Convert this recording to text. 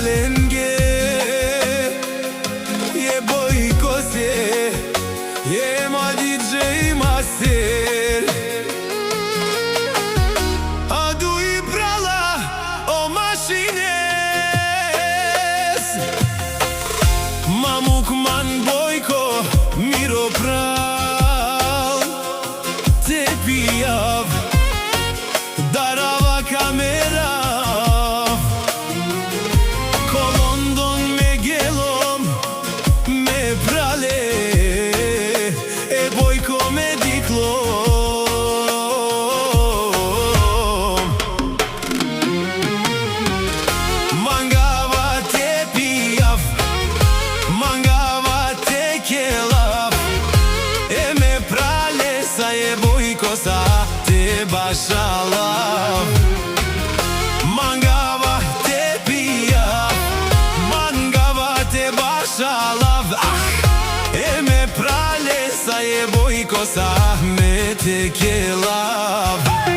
pralenge je Bojko se je ma DJ Master adu i brala o mašines Mamukman Bojko Miro pral te pijav darava kamera kolondon me gelom me prale e Bojko me diklom mangava te pijav mangava te kelav e me prale sa je Bojko sa te bašalav mangava te pijav mangava te bašalav e me prale sa je Bojko sa me te kelav